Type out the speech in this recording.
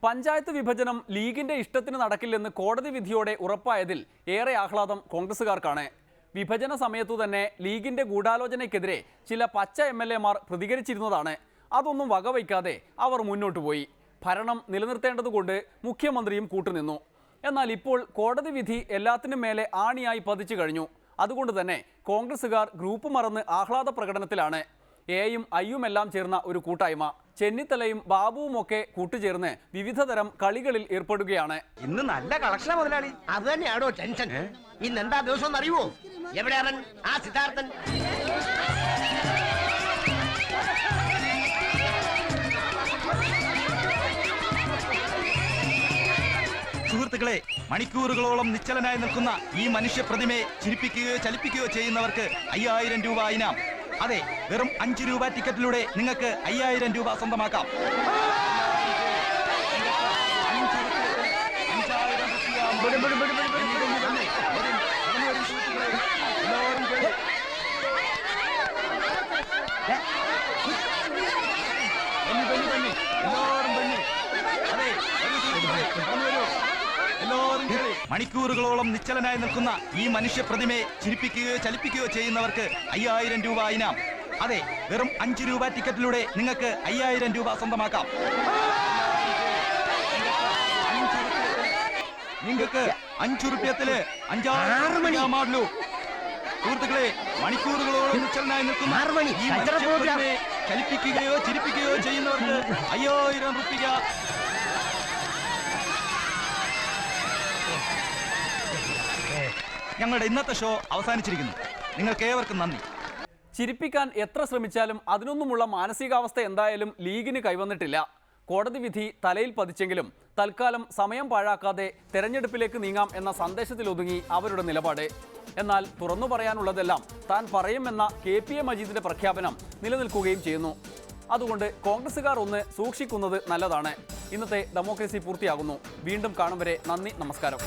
പഞ്ചായത്ത് വിഭജനം ലീഗിന്റെ ഇഷ്ടത്തിന് നടക്കില്ലെന്ന് കോടതി വിധിയോടെ ഉറപ്പായതിൽ ഏറെ ആഹ്ലാദം കോൺഗ്രസുകാർക്കാണ്. വിഭജന സമയത്തു തന്നെ ലീഗിന്റെ ഗൂഢാലോചനയ്ക്കെതിരെ ചില പച്ച എംഎൽഎമാർ പ്രതികരിച്ചിരുന്നതാണ്. അതൊന്നും വകവയ്ക്കാതെ അവർ മുന്നോട്ടു പോയി. ഭരണം നിലനിർത്തേണ്ടതുകൊണ്ട് മുഖ്യമന്ത്രിയും കൂട്ടുനിന്നു. എന്നാൽ ഇപ്പോൾ കോടതി വിധി എല്ലാത്തിനും മേലെ ആണിയായി പതിച്ചു കഴിഞ്ഞു. അതുകൊണ്ട് തന്നെ കോൺഗ്രസുകാർ ഗ്രൂപ്പ് മറന്ന് ആഹ്ലാദ പ്രകടനത്തിലാണ്. എയും ഐയുമെല്ലാം ചേർന്ന ഒരു കൂട്ടായ്മ. ചെന്നിത്തലയും ബാബുവും ഒക്കെ കൂട്ടുചേർന്ന് വിവിധതരം കളികളിൽ ഏർപ്പെടുകയാണ്. ഇന്ന് നല്ല കളക്ഷനാ മുതലാളി. അത് തന്നെയാണോ ടെൻഷൻ? ഇന്ന് എന്താ ദിവസം അറിയുവോ? എവിടെയാണ് ആ സിദ്ധാർത്ഥൻ? സുഹൃത്തുക്കളെ, മണിക്കൂറുകളോളം നിശ്ചലനായി നിൽക്കുന്ന ഈ മനുഷ്യ പ്രതിമയെ ചിരിപ്പിക്കുകയോ ചലിപ്പിക്കുകയോ ചെയ്യുന്നവർക്ക് 5000 രൂപ ഇനാം. അതെ, വെറും 5 രൂപ ടിക്കറ്റിലൂടെ നിങ്ങൾക്ക് 5000 രൂപ സ്വന്തമാക്കാം. മണിക്കൂറുകളോളം നിശ്ചലനായി നിൽക്കുന്ന ഈ മനുഷ്യ പ്രതിമയെ ചിരിപ്പിക്കുകയോ ചലിപ്പിക്കുകയോ ചെയ്യുന്നവർക്ക് 5000 രൂപ ഇനാം. അതെ, വെറും 5 രൂപ ടിക്കറ്റിലൂടെ നിങ്ങൾക്ക് 5000 രൂപ സ്വന്തമാക്കാം. നിങ്ങൾക്ക് 5 റുപ്യത്തില് 5 മാറുള്ളൂ. സുഹൃത്തുക്കളെ, മണിക്കൂറുകളോളം നിശ്ചലനായി നിൽക്കുന്ന ഈ മനുഷ്യ പ്രതിമയെ ചലിപ്പിക്കുകയോ ചിരിപ്പിക്കുകയോ ചെയ്യുന്നവർക്ക് 5000 റുപ്യ. ഞങ്ങളുടെ ഇന്നത്തെ ഷോ അവസാനിച്ചിരിക്കുന്നു. നിങ്ങൾക്ക് ഏവർക്കും നന്ദി. ചിരിപ്പിക്കാൻ എത്ര ശ്രമിച്ചാലും അതിനൊന്നുമുള്ള മാനസികാവസ്ഥ എന്തായാലും ലീഗിന് കൈവന്നിട്ടില്ല. കോടതി വിധി തലയിൽ പതിച്ചെങ്കിലും തൽക്കാലം സമയം പാഴാക്കാതെ തെരഞ്ഞെടുപ്പിലേക്ക് നീങ്ങാം എന്ന സന്ദേശത്തിലൊതുങ്ങി അവരുടെ നിലപാട്. എന്നാൽ തുറന്നു പറയാനുള്ളതെല്ലാം താൻ പറയുമെന്ന KPA മജീദിന്റെ പ്രഖ്യാപനം നിലനിൽക്കുകയും ചെയ്യുന്നു. അതുകൊണ്ട് കോൺഗ്രസുകാർ ഒന്ന് സൂക്ഷിക്കുന്നത് നല്ലതാണ്. ഇന്നത്തെ ഡെമോക്രസി പൂർത്തിയാകുന്നു. വീണ്ടും കാണും വരെ നന്ദി, നമസ്കാരം.